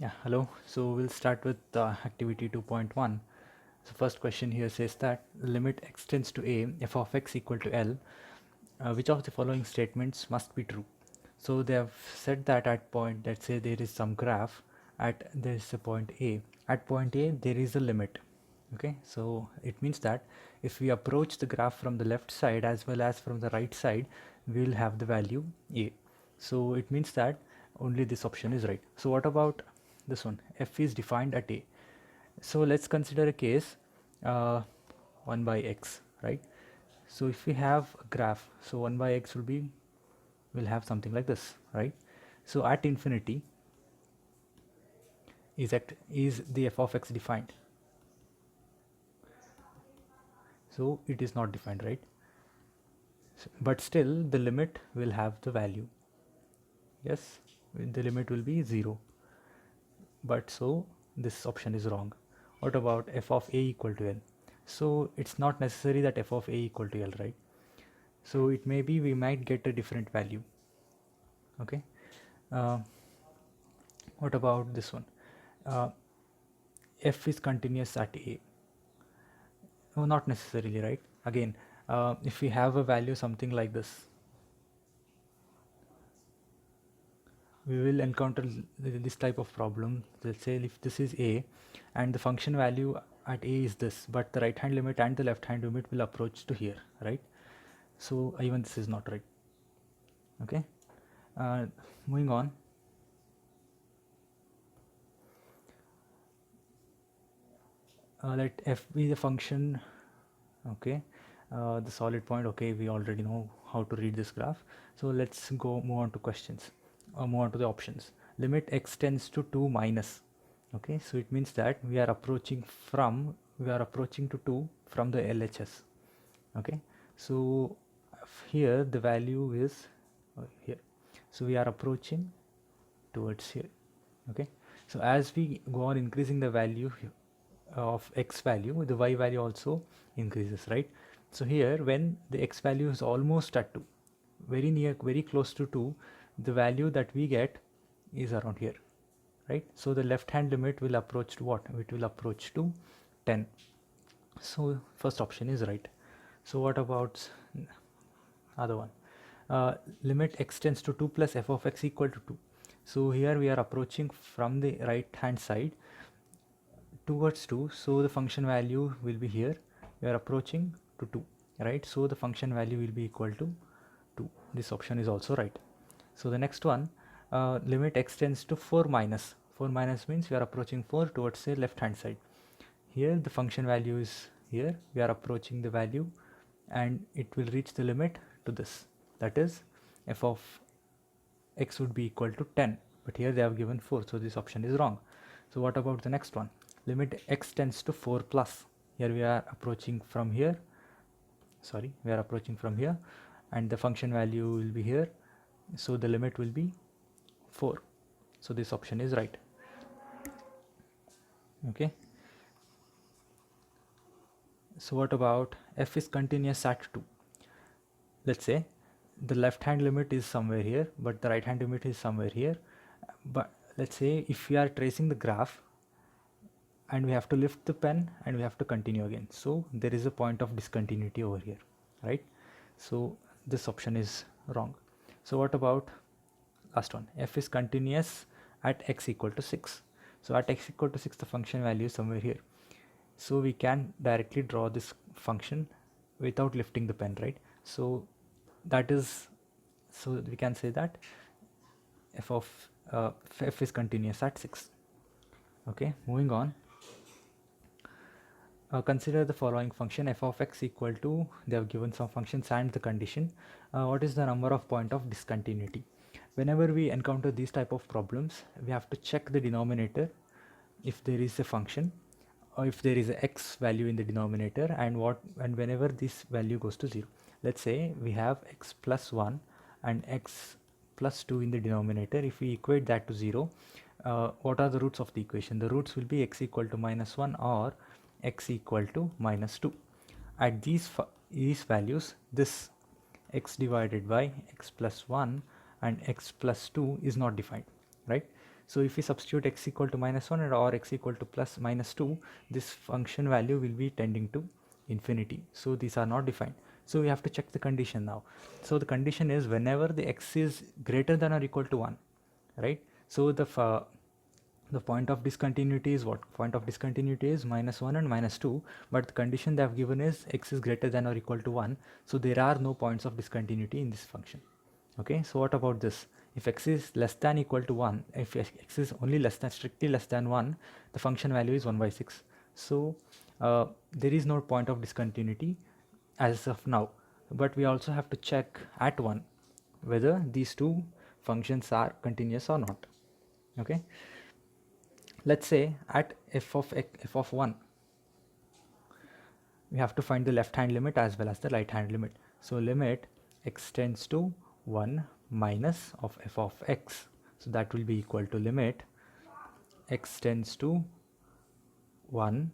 Yeah, hello. So we'll start with activity 2.1. So first question here says that limit extends to a f of x equal to L. Which of the following statements must be true? So they have said that at point, let's say there is some graph at there is a point A. At point A there is a limit. Okay, so it means that if we approach the graph from the left side as well as from the right side, we will have the value A. So it means that only this option is right. So what about this one? F is defined at A. So let's consider a case uh, 1 by x, right? So if we have a graph, so 1 by x will have something like this, right? So at infinity, is the f of x defined? So it is not defined, right? But still the limit will have the value. Yes, the limit will be 0. But so this option is wrong. What about f of a equal to L? So it's not necessary that f of a equal to L, right? So it may be we might get a different value. Okay. Uh, what about this one? Uh, f is continuous at a. No, not necessarily, right? Again, if we have a value something like this, we will encounter this type of problem. Let's say if this is a and the function value at a is this, but the right hand limit and the left hand limit will approach to here, right? So even this is not right. Okay. Moving on. Let f be the function. Okay. The solid point. Okay, we already know how to read this graph. So let's go move on to questions, or move on to the options. Limit x tends to 2 minus. Okay, so it means that we are approaching to 2 from the LHS. Okay, so here the value is here. So we are approaching towards here. Okay, so as we go on increasing the value of x value, the y value also increases, right? So here when the x value is almost at 2, very near, very close to 2, the value that we get is around here, right? So the left hand limit will approach to what? It will approach to 10. So first option is right. So what about other one? Limit x tends to 2 plus f of x equal to 2. So here we are approaching from the right hand side towards 2, so the function value will be here. We are approaching to 2, right? So the function value will be equal to 2. This option is also right. So the next one, limit x tends to 4 minus. 4 minus means we are approaching 4 towards the left hand side. Here the function value is here. We are approaching the value and it will reach the limit to this. That is f of x would be equal to 10. But here they have given 4, so this option is wrong. So what about the next one? Limit x tends to 4 plus. Here we are approaching from here. Sorry, we are approaching from here and the function value will be here. So the limit will be 4. So this option is right. Okay. So what about f is continuous at 2? Let's say the left hand limit is somewhere here, but the right hand limit is somewhere here. But let's say if we are tracing the graph and we have to lift the pen and we have to continue again, so there is a point of discontinuity over here, right? So this option is wrong. So what about last one? F is continuous at x equal to 6. So at x equal to 6 the function value is somewhere here, so we can directly draw this function without lifting the pen, right? So that is, so we can say that f of f is continuous at 6. Okay, moving on. Consider the following function f of x equal to, they have given some functions and the condition. What is the number of point of discontinuity? Whenever we encounter these type of problems, we have to check the denominator if there is a function or if there is a x value in the denominator, and whenever this value goes to 0. Let's say we have x plus 1 and x plus 2 in the denominator. If we equate that to 0, what are the roots of the equation? The roots will be x equal to minus 1 or x equal to minus 2. At these values, this x divided by x plus 1 and x plus 2 is not defined, right? So if we substitute x equal to -1 and or x equal to plus -2, this function value will be tending to infinity. So these are not defined. So we have to check the condition now. So the condition is whenever the x is greater than or equal to 1, right? So the point of discontinuity is what? Point of discontinuity is -1 and -2, but the condition they have given is x is greater than or equal to 1. So there are no points of discontinuity in this function. Okay, so what about this? If x is less than equal to 1, if x is only strictly less than 1, the function value is 1/6. So there is no point of discontinuity as of now, but we also have to check at 1 whether these two functions are continuous or not. Okay, let's say at f of 1, we have to find the left hand limit as well as the right hand limit. So limit x tends to 1 minus of f of x, so that will be equal to limit x tends to 1.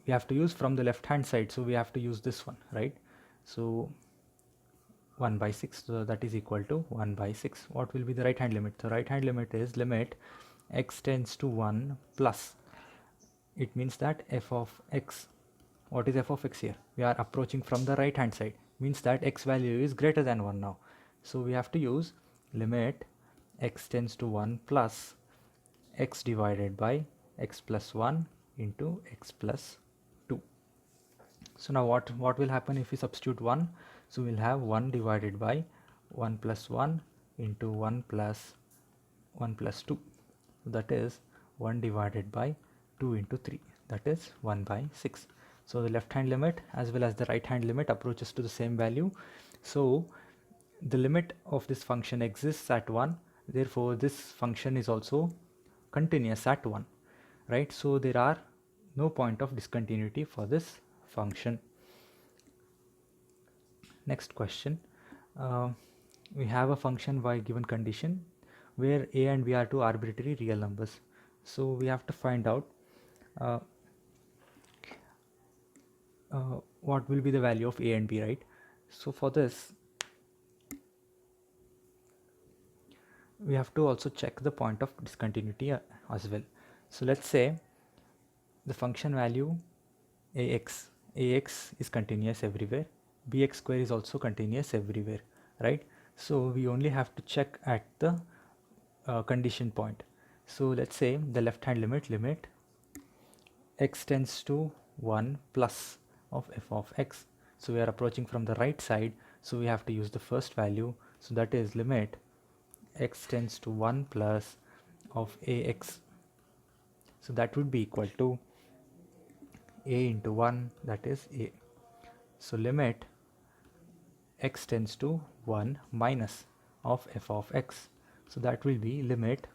We have to use from the left hand side, so we have to use this one, right? So 1/6, so that is equal to 1/6. What will be the right hand limit? The right hand limit is limit x tends to 1 plus, it means that f of x, what is f of x here? We are approaching from the right hand side, means that x value is greater than 1 now. So we have to use limit x tends to 1 plus x divided by x plus 1 into x plus 2. So now what will happen if we substitute 1? So we'll have 1 divided by 1 plus 1 into 1 plus 2. That is 1 divided by 2 into 3, that is 1/6. So the left hand limit as well as the right hand limit approaches to the same value. So the limit of this function exists at 1, therefore this function is also continuous at 1, right? So there are no point of discontinuity for this function. Next question, we have a function y given condition where a and b are two arbitrary real numbers. So we have to find out what will be the value of a and b, right? So for this we have to also check the point of discontinuity as well. So let's say the function value ax is continuous everywhere, bx square is also continuous everywhere, right? So we only have to check at the condition point. So let's say the left hand limit x tends to 1 plus of f of x. So we are approaching from the right side, so we have to use the first value, so that is limit x tends to 1 plus of ax. So that would be equal to a into 1, that is a. So limit x tends to 1 minus of f of x. So that will be limit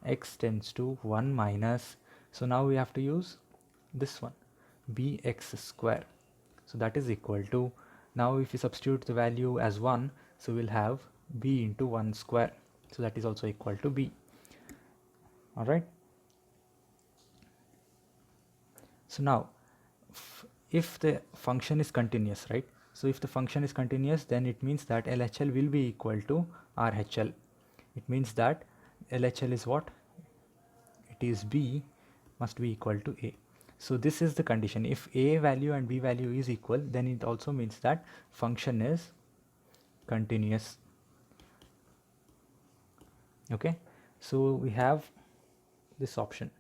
x tends to 1 minus, so now we have to use this one, bx square. So that is equal to, now if we substitute the value as 1, so we'll have b into 1 square. So that is also equal to b. Alright. So now if the function is continuous, right? So if the function is continuous, then it means that LHL will be equal to RHL. It means that LHL is what? It is b must be equal to a. So this is the condition. If a value and b value is equal, then it also means that function is continuous. Okay, so we have this option.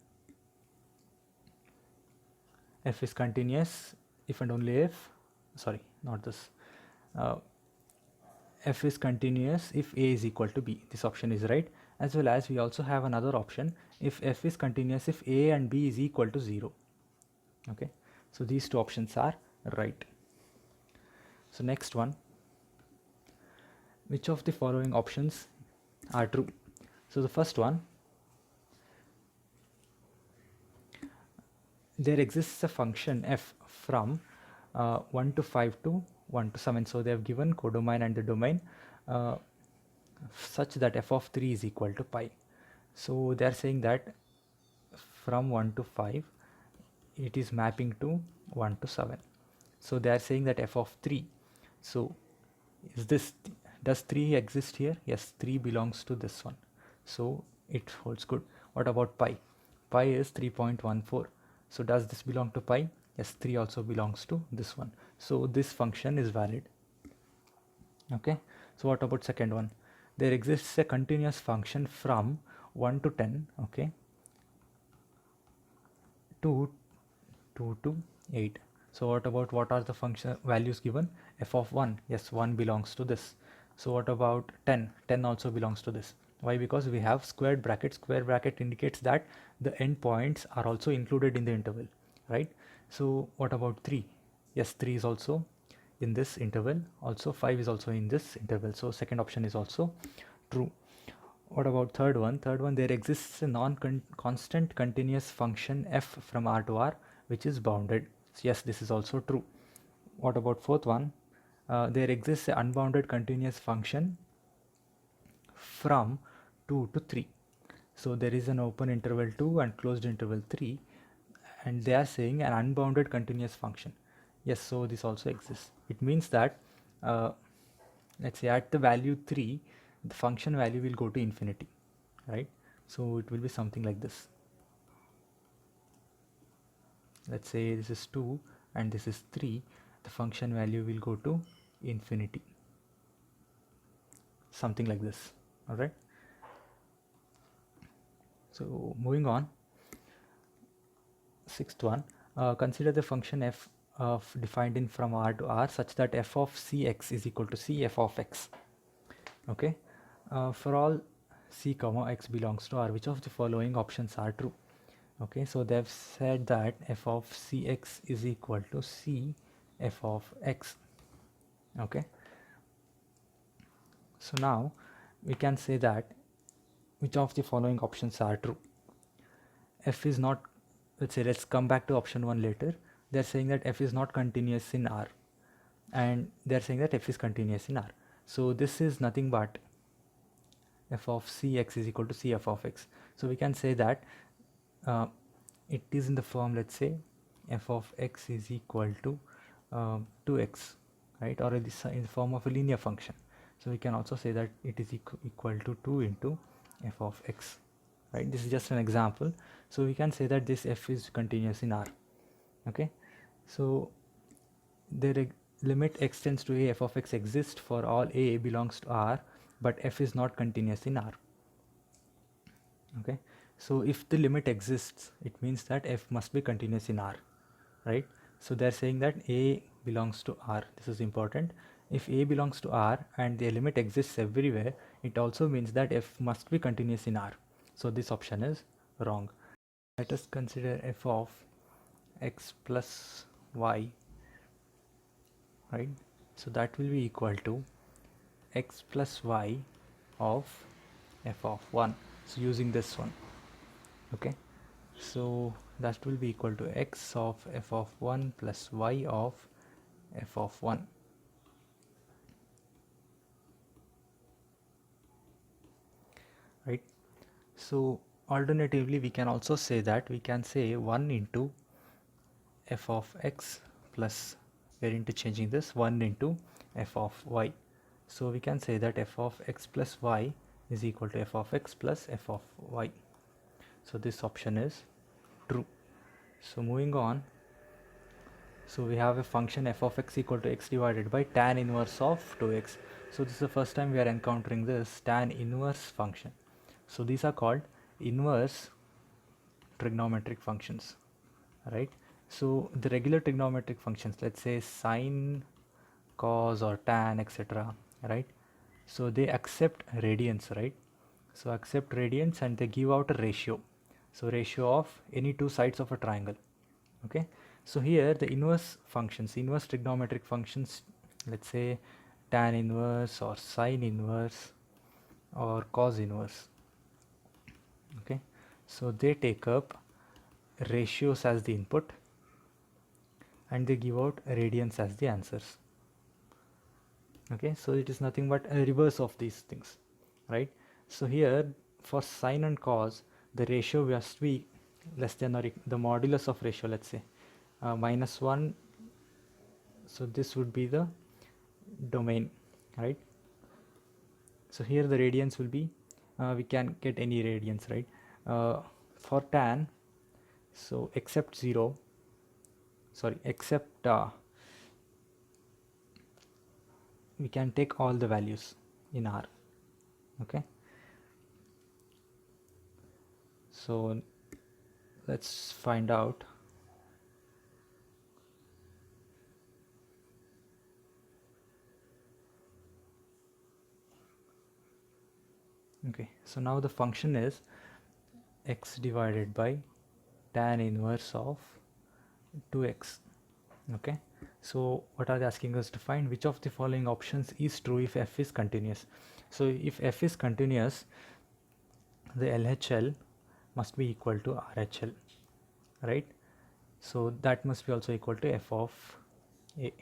F is continuous if and only if, sorry, not this. F is continuous if a is equal to b. This option is right. As well as we also have another option, if f is continuous if a and b is equal to 0. Okay, so these two options are right. So next one, which of the following options are true? So the first one, there exists a function f from 1 to 5 to 1 to 7. So they have given codomain and the domain such that f of 3 is equal to pi. So they are saying that from 1 to 5 it is mapping to 1 to 7. So they are saying that f of 3, so is this, does 3 exist here? Yes, 3 belongs to this one. So it holds good. What about pi? Pi is 3.14. So does this belong to pi? Yes, 3 also belongs to this one. So this function is valid. Okay, so what about second one? There exists a continuous function from 1 to 10, okay, to 2 to 8. So what are the function values given? F of 1, yes, 1 belongs to this. So what about 10? 10 also belongs to this. Why? Because we have squared bracket. Square bracket indicates that the endpoints are also included in the interval, right? So what about 3? Yes, 3 is also in this interval. Also 5 is also in this interval. So second option is also true. What about third one? Third one, there exists a non-constant continuous function f from R to R, which is bounded. So yes, this is also true. What about fourth one? There exists an unbounded continuous function from 2 to 3. So there is an open interval 2 and closed interval 3, and they are saying an unbounded continuous function. Yes, so this also exists. It means that uh, let's say at the value 3, the function value will go to infinity, right? So it will be something like this. Let's say this is 2 and this is 3, the function value will go to infinity, something like this. All right, so moving on, sixth one, consider the function f of defined in from R to R such that f of cx is equal to c f of x. Okay, for all c comma x belongs to R, which of the following options are true? Okay, so they've said that f of cx is equal to c f of x. Okay, so now we can say that which of the following options are true. F is not, let's come back to option 1 later. They're saying that f is not continuous in R, and they're saying that f is continuous in R. So this is nothing but f of cx is equal to c f of x. So we can say that uh, it is in the form, let's say, f of x is equal to 2x, right? Or in the form of a linear function. So we can also say that it is equal to 2 into f of x, right? This is just an example. So we can say that this f is continuous in R. Okay, so the limit x tends to a f of x exists for all a belongs to R, but f is not continuous in R. Okay, so if the limit exists, it means that f must be continuous in R, right? So they're saying that a belongs to R. This is important. If a belongs to R and the limit exists everywhere, it also means that f must be continuous in R. So this option is wrong. Let us consider f of x plus y, right? So that will be equal to x plus y of f of 1. So using this one, okay, so that will be equal to x of f of 1 plus y of f of 1. Right, so alternatively we can also say that we can say 1 into f of x plus, we are interchanging this, 1 into f of y. So we can say that f of x plus y is equal to f of x plus f of y. So this option is true. So moving on, so we have a function f of x equal to x divided by tan inverse of 2x. So this is the first time we are encountering this tan inverse function. So these are called inverse trigonometric functions, right? So the regular trigonometric functions, let's say sine, cos or tan, etc., right? So they accept radians, right? So accept radians and they give out a ratio. So ratio of any two sides of a triangle. Okay, so here the inverse functions, inverse trigonometric functions, let's say tan inverse or sine inverse or cos inverse. Okay, so they take up ratios as the input and they give out radians as the answers. Okay, so it is nothing but a reverse of these things, right? So here for sine and cos, the ratio must be less than or the modulus of ratio, let's say -1. So this would be the domain, right? So here the radians will be we can get any radians, right? For tan, so except we can take all the values in R. Okay, so let's find out. Okay, so now the function is x divided by tan inverse of 2x. Okay, so what are they asking us to find? Which of the following options is true if f is continuous? So if f is continuous, the LHL must be equal to RHL, right? So that must be also equal to f of a.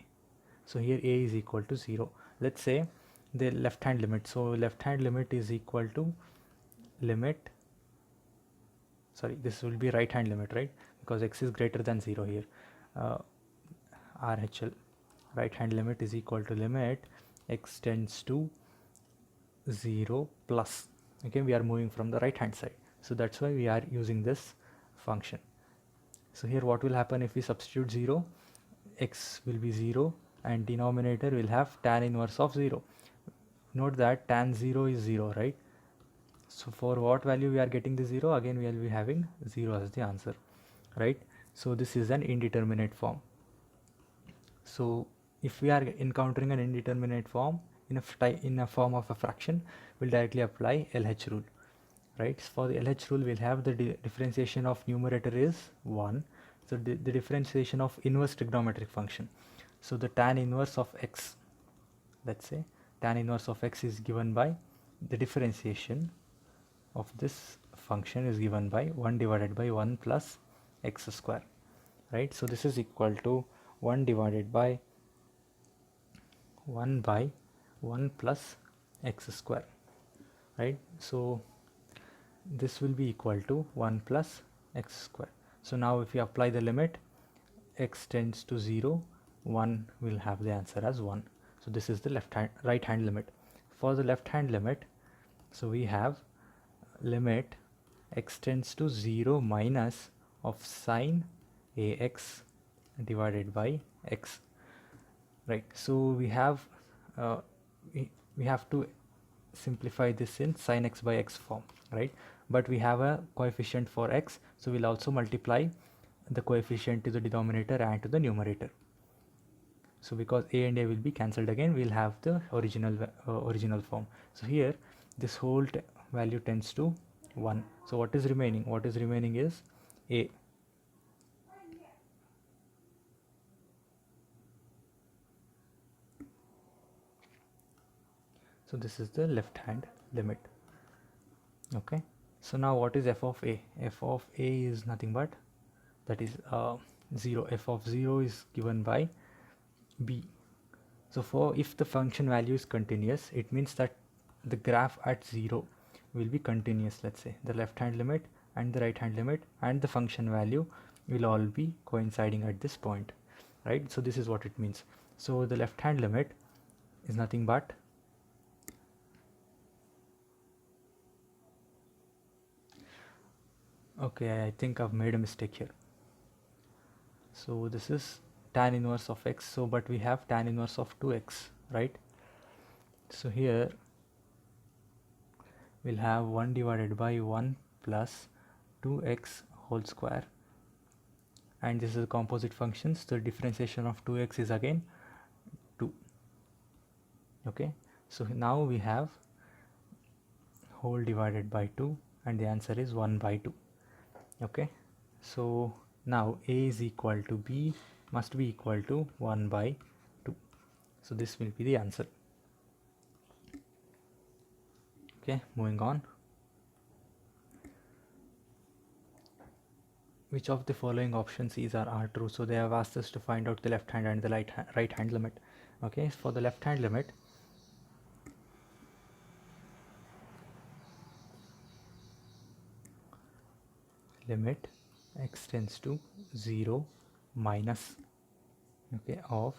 So here a is equal to 0. Let's say the left hand limit. So left hand limit is equal to limit, sorry, this will be right hand limit, right? Because x is greater than 0 here. RHL, right hand limit, is equal to limit x tends to 0 plus. Okay, we are moving from the right hand side, so that's why we are using this function. So here what will happen if we substitute 0? X will be 0 and denominator will have tan inverse of 0. Note that tan 0 is 0, right? So for what value we are getting the 0? Again we will be having 0 as the answer, right? So this is an indeterminate form. So if we are encountering an indeterminate form in a form of a fraction, we'll directly apply LH rule, right? For the LH rule, we'll have the differentiation of numerator is 1. So the differentiation of inverse trigonometric function. So the tan inverse of x, let's say tan inverse of x is given by the differentiation of this function is given by 1 divided by 1 plus x square, right? So this is equal to 1 divided by 1 by 1 plus x square, right? So this will be equal to 1 plus x square. So now if you apply the limit x tends to 0, 1 will have the answer as 1. So this is the right hand limit. For the left hand limit, so we have limit x tends to 0 minus of sine ax divided by x, right? So we have we have to simplify this in sin x by x form, right? But we have a coefficient for x, so we'll also multiply the coefficient to the denominator and to the numerator. So because a and a will be cancelled again, we'll have the original form. So here this whole value tends to 1. So what is remaining? What is remaining is a. So this is the left hand limit. Okay, so now what is f of a? F of a is nothing but that is 0. F of 0 is given by b. So for if the function value is continuous, it means that the graph at 0 will be continuous. Let's say the left hand limit and the right hand limit and the function value will all be coinciding at this point, right? So this is what it means. So the left hand limit is nothing but okay, I think I've made a mistake here. So this is tan inverse of x, so but we have tan inverse of 2x, right? So here we'll have 1 divided by 1 plus 2x whole square, and this is composite functions, so differentiation of 2x is again 2. Okay, so now we have whole divided by 2 and the answer is 1 by 2. Okay, so now a is equal to b must be equal to 1 by 2. So this will be the answer. Okay, moving on. Which of the following options is or are true? So they have asked us to find out the left hand and the right hand limit. Okay, for the left hand limit, limit x tends to 0 minus, okay, of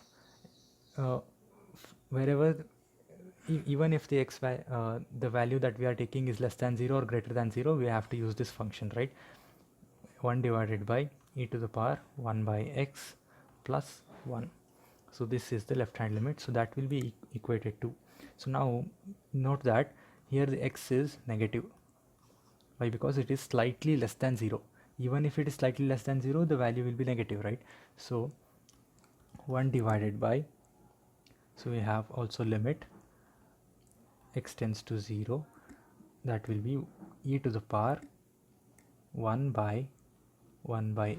wherever even if the value that we are taking is less than 0 or greater than 0, we have to use this function, right? 1 divided by e to the power 1 by x plus 1. So this is the left hand limit, so that will be equated to. So now note that here the x is negative. Why? Because it is slightly less than 0. Even if it is slightly less than 0, the value will be negative, right? So 1 divided by, so we have also limit x tends to 0, that will be e to the power 1 by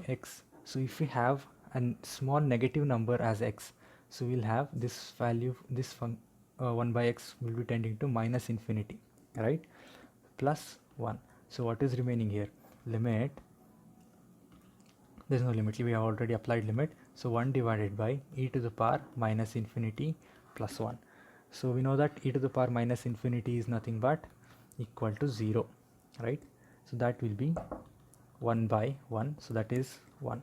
x. So if we have a small negative number as x, so we'll have this value, 1 by x will be tending to minus infinity, right? Plus 1. So what is remaining here? Limit, there's no limit, we have already applied limit. So 1 divided by e to the power minus infinity plus 1. So we know that e to the power minus infinity is nothing but equal to 0, right? So that will be 1 by 1, so that is 1.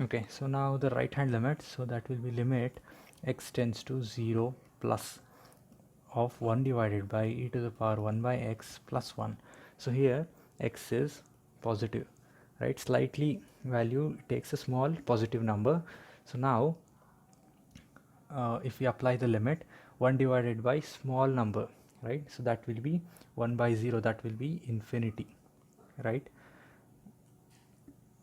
Okay, so now the right hand limit, so that will be limit x tends to 0 plus of 1 divided by e to the power 1 by x plus 1. So here x is positive, right? Slightly value takes a small positive number. So now if we apply the limit 1 divided by small number, right? So that will be 1 by 0, that will be infinity, right?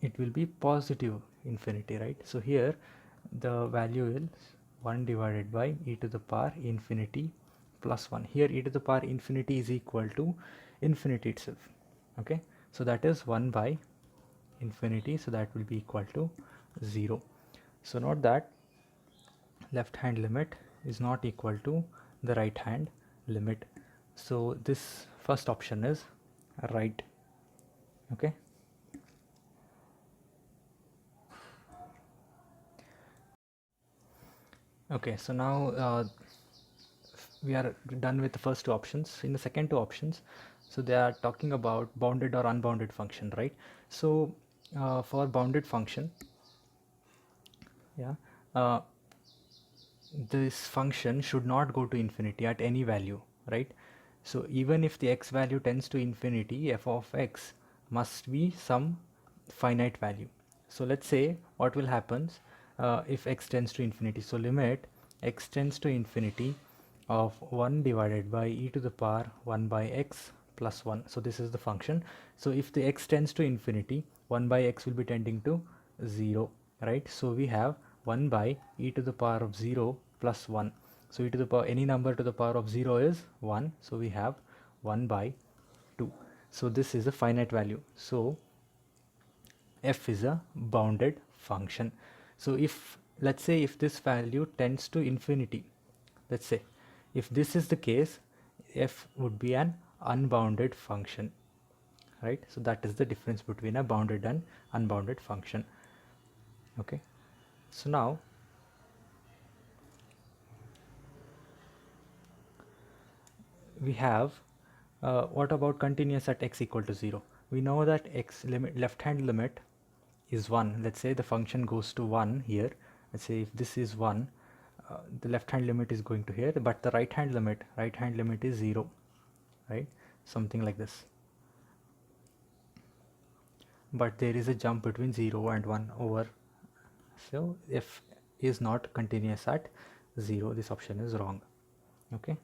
It will be positive infinity, right? So here the value is 1 divided by e to the power infinity plus 1. Here e to the power infinity is equal to infinity itself. Okay, so that is 1 by infinity, so that will be equal to 0. So note that left hand limit is not equal to the right hand limit. So this first option is right. Okay. Okay, so now we are done with the first two options. In the second two options, so they are talking about bounded or unbounded function, right? So for bounded function, yeah, this function should not go to infinity at any value, right? So even if the x value tends to infinity, f of x must be some finite value. So let's say what will happen if x tends to infinity. So limit x tends to infinity of 1 divided by e to the power 1 by x plus 1. So this is the function. So if the x tends to infinity, 1 by x will be tending to 0, right? So we have 1 by e to the power of 0 plus 1. So e to the power, any number to the power of 0 is 1. So we have 1 by 2. So this is a finite value. So f is a bounded function. So if, let's say, if this value tends to infinity, let's say if this is the case, f would be an unbounded function, right? So that is the difference between a bounded and unbounded function. Okay, so now we have what about continuous at x equal to 0? We know that x limit, left hand limit is 1. Let's say the function goes to 1 here. Let's say if this is 1, the left hand limit is going to here, but the right hand limit is 0, right? Something like this. But there is a jump between 0 and 1 over, so f is not continuous at 0. This option is wrong. Okay.